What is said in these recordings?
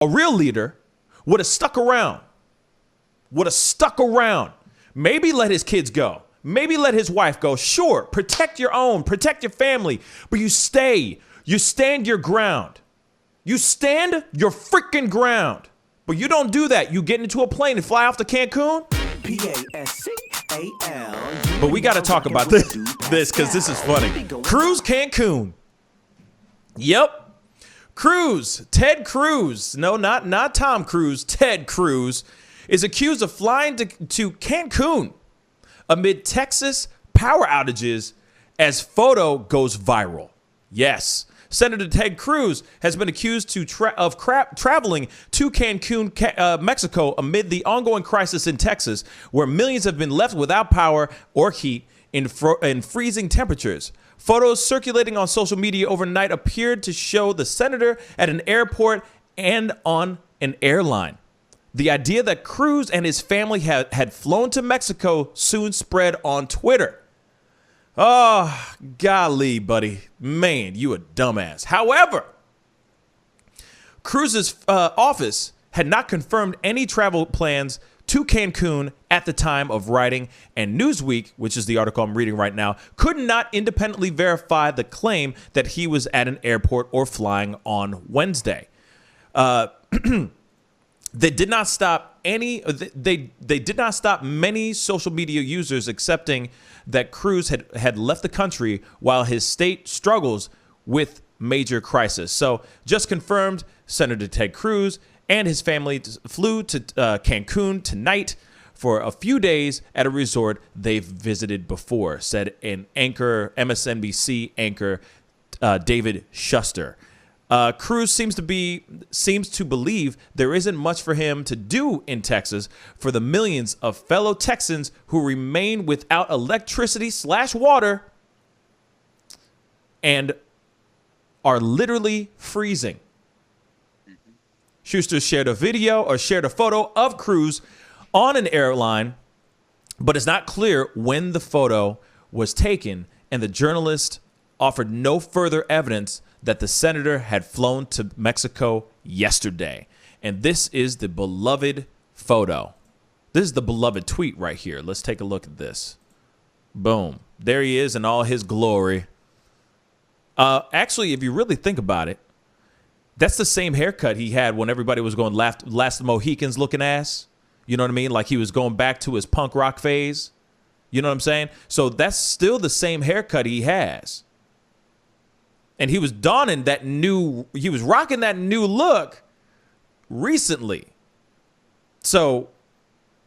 A real leader would have stuck around. Maybe let his kids go. Maybe let his wife go. Sure, protect your own, protect your family, but you stay. You stand your ground. You stand your freaking ground. But you don't do that. You get into a plane and fly off to Cancun. But we got to talk about this because this is funny. Cruz Cancun. Yep. Cruz, Ted Cruz. No, not Tom Cruise. Ted Cruz is accused of flying to Cancun amid Texas power outages as photo goes viral. Yes. Senator Ted Cruz has been accused of traveling to Cancun, Mexico, amid the ongoing crisis in Texas, where millions have been left without power or heat in freezing temperatures. Photos circulating on social media overnight appeared to show the senator at an airport and on an airline. The idea that Cruz and his family had flown to Mexico soon spread on Twitter. Oh, golly, buddy. Man, you a dumbass. However, Cruz's office had not confirmed any travel plans to Cancun at the time of writing, and Newsweek, which is the article I'm reading right now, could not independently verify the claim that he was at an airport or flying on Wednesday. They did not stop they did not stop many social media users accepting that Cruz had left the country while his state struggles with major crisis. So just confirmed, Senator Ted Cruz and his family flew to Cancun tonight for a few days at a resort they've visited before, said an MSNBC anchor David Shuster. Cruz seems to believe there isn't much for him to do in Texas for the millions of fellow Texans who remain without electricity/water and are literally freezing. Schuster shared a photo of Cruz on an airline, but it's not clear when the photo was taken, and the journalist offered no further evidence that the senator had flown to Mexico yesterday. And this is the beloved photo. This is the beloved tweet right here. Let's take a look at this. Boom. There he is in all his glory. Actually, if you really think about it, that's the same haircut he had when everybody was going last Mohicans looking ass. You know what I mean? Like he was going back to his punk rock phase. You know what I'm saying? So that's still the same haircut he has. And he was rocking that new look recently. So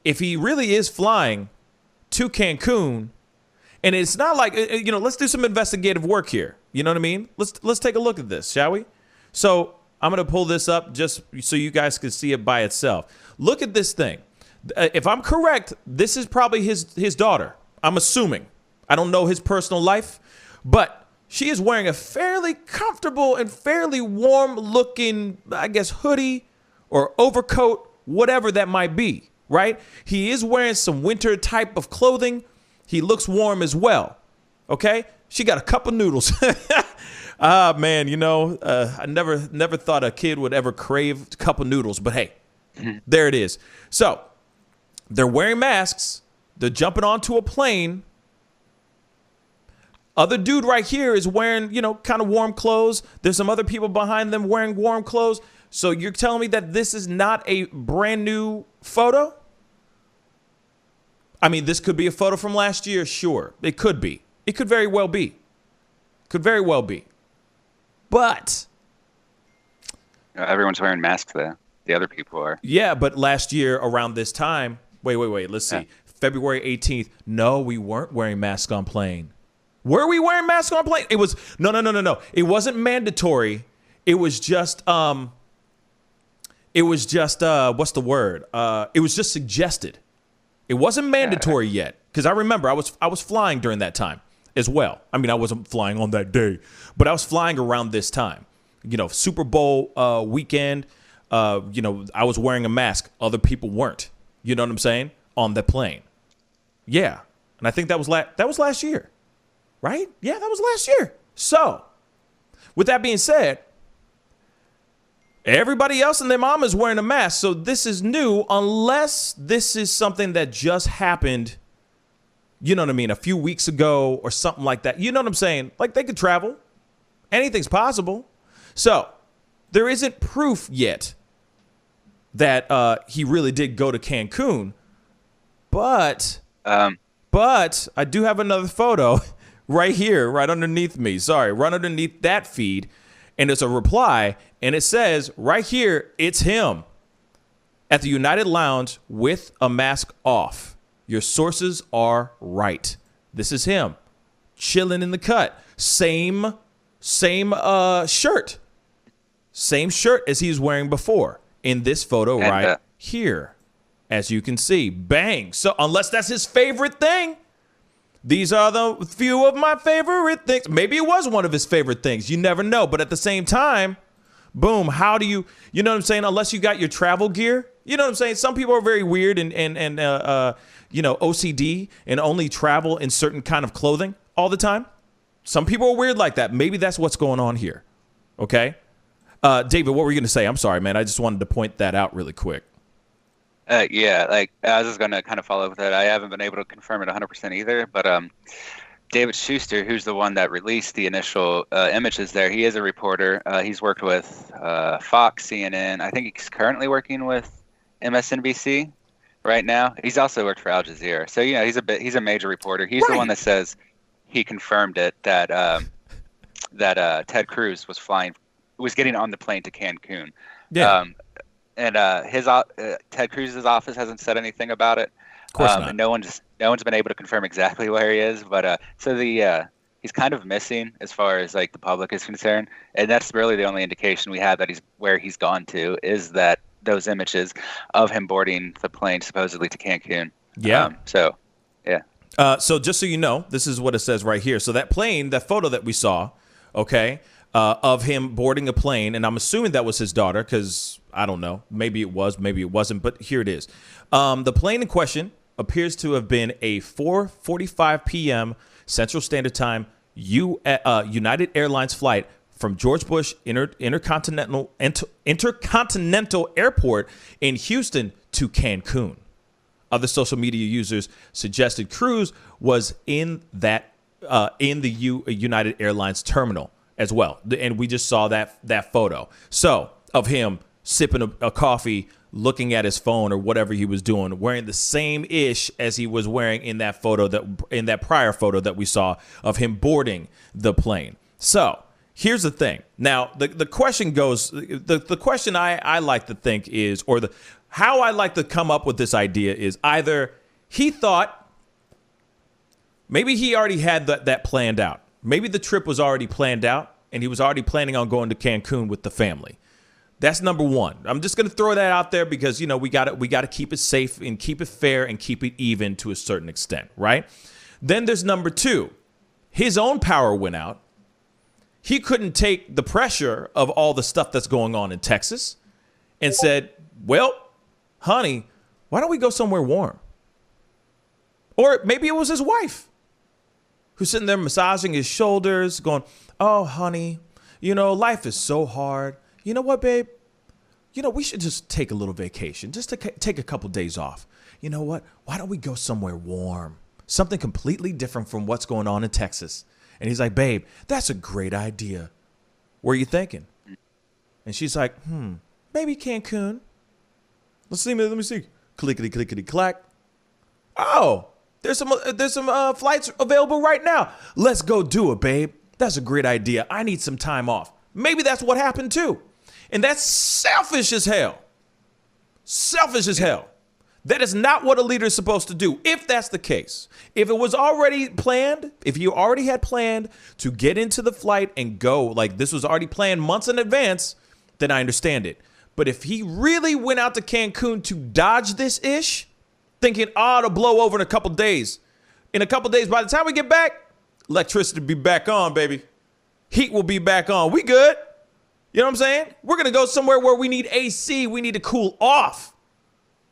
if he really is flying to Cancun, and it's not like, let's do some investigative work here. You know what I mean? Let's take a look at this, shall we? So I'm going to pull this up just so you guys can see it by itself. Look at this thing. If I'm correct, this is probably his daughter. I'm assuming. I don't know his personal life, but she is wearing a fairly comfortable and fairly warm looking, I guess, hoodie or overcoat, whatever that might be, right? He is wearing some winter type of clothing. He looks warm as well. Okay. She got a cup of noodles. Man, I never thought a kid would ever crave a cup of noodles, but hey, there it is. So they're wearing masks. They're jumping onto a plane. Other dude right here is wearing, kind of warm clothes. There's some other people behind them wearing warm clothes. So you're telling me that this is not a brand new photo? I mean, this could be a photo from last year. Sure, it could be. It could very well be. Could very well be. But everyone's wearing masks, though. The other people are. Yeah, but last year around this time, wait. Let's see. February 18th. No, we weren't wearing masks on plane. Were we wearing masks on a plane? It was no. It wasn't mandatory. It was just what's the word? It was just suggested. It wasn't mandatory yet, because I remember I was flying during that time as well. I mean, I wasn't flying on that day, but I was flying around this time. Super Bowl weekend. I was wearing a mask. Other people weren't. You know what I'm saying? On the plane. Yeah, and I think that was last year. Right? Yeah, that was last year. So, with that being said, Everybody else and their mom is wearing a mask. So this is new, unless this is something that just happened, you know what I mean, a few weeks ago or something like that. You know what I'm saying? Like, they could travel. Anything's possible. So there isn't proof yet that he really did go to Cancun. But I do have another photo right here, right underneath me. Sorry, right underneath that feed. And it's a reply, and it says right here, it's him at the United Lounge with a mask off. Your sources are right. This is him chilling in the cut. Same shirt. Same shirt as he was wearing before in this photo right here. As you can see, bang. So unless that's his favorite thing, these are the few of my favorite things. Maybe it was one of his favorite things. You never know. But at the same time, boom, how do you know what I'm saying? Unless you got your travel gear, you know what I'm saying? Some people are very weird and OCD and only travel in certain kind of clothing all the time. Some people are weird like that. Maybe that's what's going on here. Okay. David, what were you going to say? I'm sorry, man. I just wanted to point that out really quick. Yeah, like I was just going to kind of follow up with that. I haven't been able to confirm it 100% either, but David Schuster, who's the one that released the initial images there, he is a reporter. He's worked with Fox, CNN. I think he's currently working with MSNBC right now. He's also worked for Al Jazeera. So, you know, he's a major reporter. He's the one that says he confirmed it that Ted Cruz was getting on the plane to Cancun. Yeah. And Ted Cruz's office hasn't said anything about it. Of course not. And no one's been able to confirm exactly where he is. But he's kind of missing as far as like the public is concerned, and that's really the only indication we have that he's gone to is that those images of him boarding the plane supposedly to Cancun. Yeah. So just so you know, this is what it says right here. So that plane, that photo that we saw, okay, of him boarding a plane, and I'm assuming that was his daughter because I don't know. Maybe it was, maybe it wasn't, but here it is. The plane in question appears to have been a 4:45 p.m. Central Standard Time United Airlines flight from George Bush Intercontinental Airport in Houston to Cancun. Other social media users suggested Cruz was in the United Airlines terminal as well, and we just saw that photo. So of him sipping a coffee, looking at his phone or whatever he was doing, wearing the same ish as he was wearing in that prior photo that we saw of him boarding the plane. So here's the thing. Now the question goes. The question I like to think is, or how I like to come up with this idea is either he thought maybe he already had that planned out. Maybe the trip was already planned out and he was already planning on going to Cancun with the family. That's number one. I'm just going to throw that out there because, you know, we got to keep it safe and keep it fair and keep it even to a certain extent, right? Then there's number two. His own power went out. He couldn't take the pressure of all the stuff that's going on in Texas and said, well, honey, why don't we go somewhere warm? Or maybe it was his wife who's sitting there massaging his shoulders going, oh, honey, you know, life is so hard. You know what, babe? You know, we should just take a little vacation, just to take a couple days off. You know what? Why don't we go somewhere warm? Something completely different from what's going on in Texas. And he's like, babe, that's a great idea. What are you thinking? And she's like, maybe Cancun. Let me see. Clickety, clickety, clack. Oh, there's some flights available right now. Let's go do it, babe. That's a great idea. I need some time off. Maybe that's what happened too. And that's selfish as hell. Selfish as hell. That is not what a leader is supposed to do. If that's the case, if it was already planned, if you already had planned to get into the flight and go, like this was already planned months in advance, then I understand it. But if he really went out to Cancun to dodge this ish, thinking, it'll blow over in a couple days. In a couple days, by the time we get back, electricity will be back on, baby. Heat will be back on. We good. You know what I'm saying? We're going to go somewhere where we need AC. We need to cool off.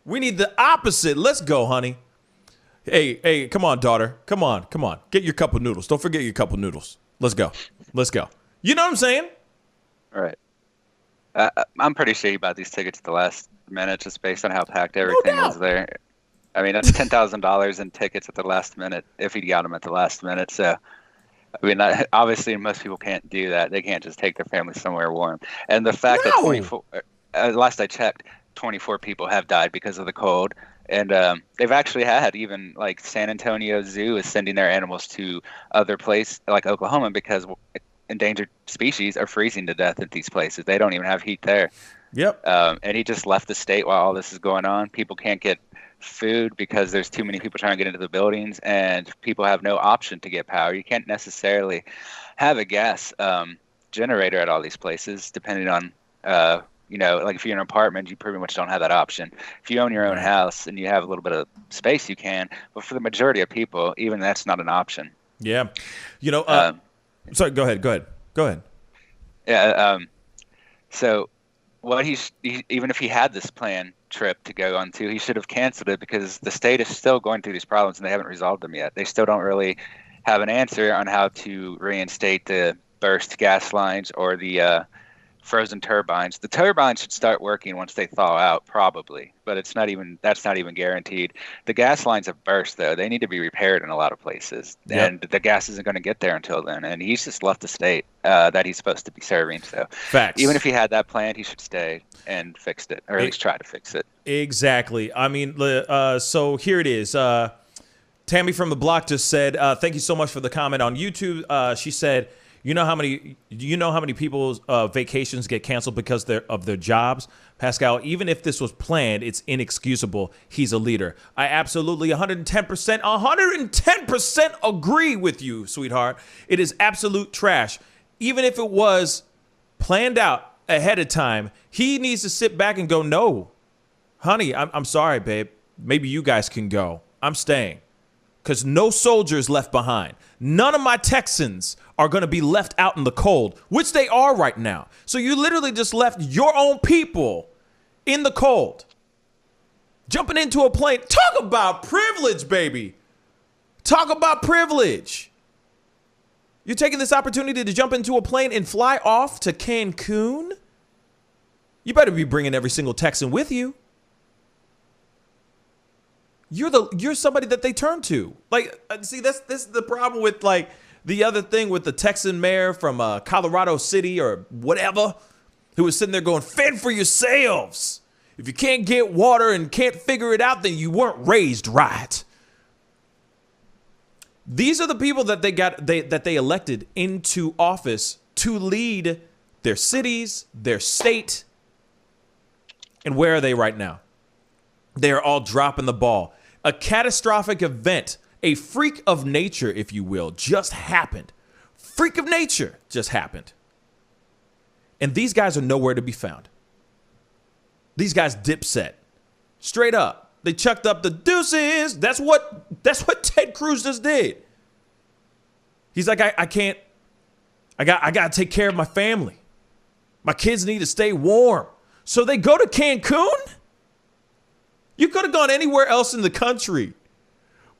We need the opposite. Let's go, honey. Hey, come on, daughter. Come on. Get your cup of noodles. Don't forget your cup of noodles. Let's go. You know what I'm saying? All right. I'm pretty sure he bought these tickets at the last minute, just based on how packed No everything was doubt. there. I mean, that's $10,000 in tickets at the last minute if he got them at the last minute. So, I mean, obviously, most people can't do that. They can't just take their family somewhere warm. And the fact that No. 24, last I checked, 24 people have died because of the cold. And they've actually had even like San Antonio Zoo is sending their animals to other places like Oklahoma because endangered species are freezing to death at these places. They don't even have heat there. Yep. And he just left the state while all this is going on. People can't get food because there's too many people trying to get into the buildings, and people have no option to get power. You can't necessarily have a gas generator at all these places, depending on, like if you're in an apartment, you pretty much don't have that option. If you own your own house and you have a little bit of space, you can. But for the majority of people, even that's not an option. Yeah. Sorry, go ahead. Yeah. So what even if he had this planned trip to go on to, he should have canceled it because the state is still going through these problems and they haven't resolved them yet. They still don't really have an answer on how to reinstate the burst gas lines or the frozen turbines. The turbines should start working once they thaw out, probably, but that's not even guaranteed. The gas lines have burst, though. They need to be repaired in a lot of places, and the gas isn't going to get there until then. And he's just left the state that he's supposed to be serving. So, Facts. Even if he had that planned, he should stay and fix it, or at least try to fix it. Exactly. I mean, so here it is. Tammy from the block just said, "Thank you so much for the comment on YouTube." She said, Do you know how many people's vacations get canceled because of their jobs? Pascal, even if this was planned, it's inexcusable. He's a leader. I absolutely 110% agree with you, sweetheart. It is absolute trash. Even if it was planned out ahead of time, he needs to sit back and go, no, honey, I'm sorry, babe. Maybe you guys can go. I'm staying. Because no soldiers left behind. None of my Texans are going to be left out in the cold, which they are right now. So you literally just left your own people in the cold. Jumping into a plane. Talk about privilege, baby. Talk about privilege. You're taking this opportunity to jump into a plane and fly off to Cancun? You better be bringing every single Texan with you. You're somebody that they turn to. Like, see, this is the problem with like the other thing with the Texan mayor from Colorado City or whatever, who was sitting there going, fend for yourselves. If you can't get water and can't figure it out, then you weren't raised right. These are the people that they elected into office to lead their cities, their state. And where are they right now? They are all dropping the ball. A catastrophic event, a freak of nature, if you will, just happened. Freak of nature just happened. And these guys are nowhere to be found. These guys dipset. Straight up. They chucked up the deuces. That's what Ted Cruz just did. He's like, I can't. I got to take care of my family. My kids need to stay warm. So they go to Cancun? You could have gone anywhere else in the country.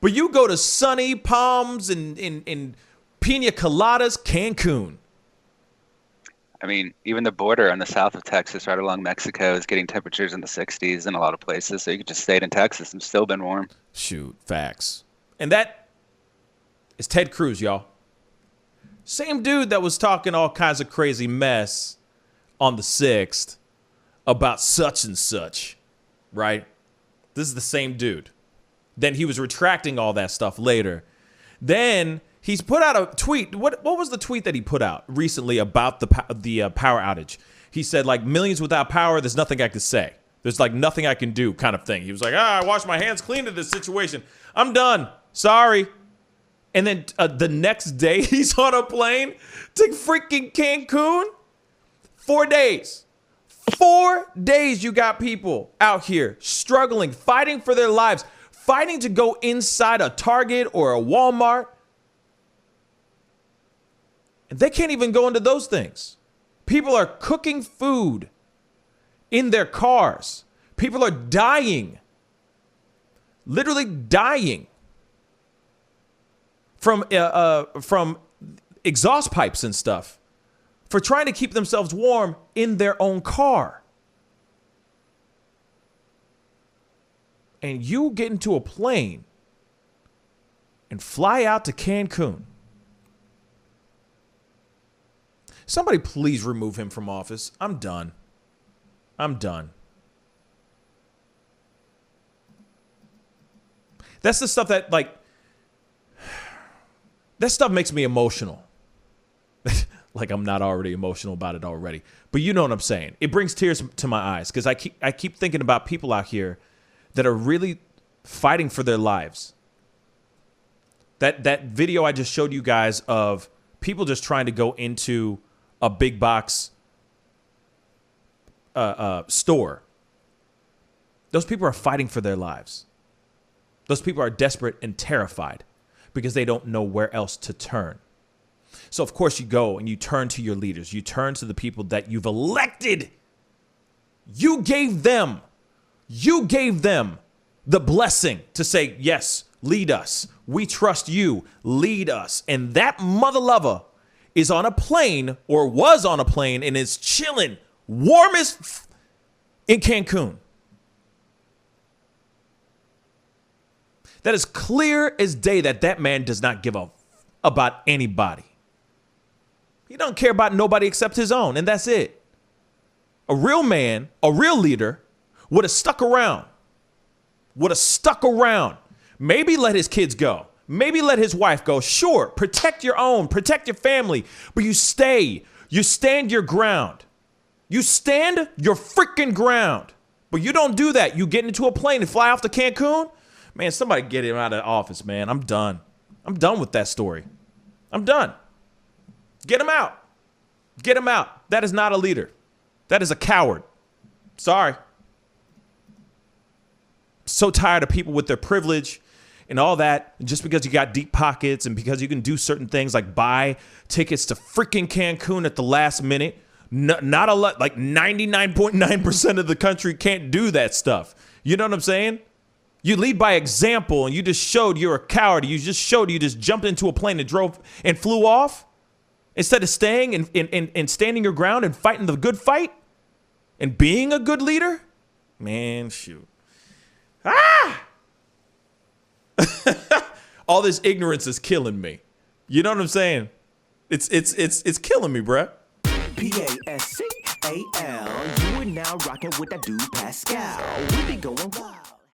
But you go to sunny palms and pina coladas, Cancun. I mean, even the border on the south of Texas, right along Mexico, is getting temperatures in the 60s in a lot of places. So you could just stay in Texas and still been warm. Shoot, facts. And that is Ted Cruz, y'all. Same dude that was talking all kinds of crazy mess on the 6th about such and such, right? This is the same dude. Then he was retracting all that stuff later. Then he's put out a tweet. What was the tweet that he put out recently about the power outage? He said, like, millions without power, there's nothing I could say. There's, like, nothing I can do kind of thing. He was like, I washed my hands clean to this situation. I'm done. Sorry. And then the next day, he's on a plane to freaking Cancun. 4 days. 4 days you got people out here struggling, fighting for their lives, fighting to go inside a Target or a Walmart. And they can't even go into those things. People are cooking food in their cars. People are dying. Literally dying from exhaust pipes and stuff for trying to keep themselves warm in their own car. And you get into a plane and fly out to Cancun. Somebody please remove him from office. I'm done. That's the stuff that, like, that stuff makes me emotional. Like I'm not already emotional about it already. But you know what I'm saying. It brings tears to my eyes because I keep thinking about people out here that are really fighting for their lives. That video I just showed you guys of people just trying to go into a big box store. Those people are fighting for their lives. Those people are desperate and terrified because they don't know where else to turn. So, of course, you go and you turn to your leaders. You turn to the people that you've elected. You gave them the blessing to say, yes, lead us. We trust you. Lead us. And that mother lover is on a plane or was on a plane and is chilling, warm as in Cancun. That is clear as day that man does not give a about anybody. He don't care about nobody except his own, and that's it. A real man, a real leader, would have stuck around. Maybe let his kids go. Maybe let his wife go. Sure, protect your own, protect your family, but you stay. You stand your ground. You stand your freaking ground. But you don't do that. You get into a plane and fly off to Cancun? Man, somebody get him out of the office, man. I'm done. I'm done with that story. I'm done. Get him out. Get him out. That is not a leader. That is a coward. Sorry. So tired of people with their privilege and all that. And just because you got deep pockets and because you can do certain things like buy tickets to freaking Cancun at the last minute. Not a lot, like 99.9% of the country can't do that stuff. You know what I'm saying? You lead by example and you just showed you're a coward. You just showed you just jumped into a plane and drove and flew off instead of staying and standing your ground and fighting the good fight and being a good leader. Man, shoot. All this ignorance is killing me. You know what I'm saying? It's killing me, bruh. Pascal, you are now rocking with that dude Pascal. We be going wild.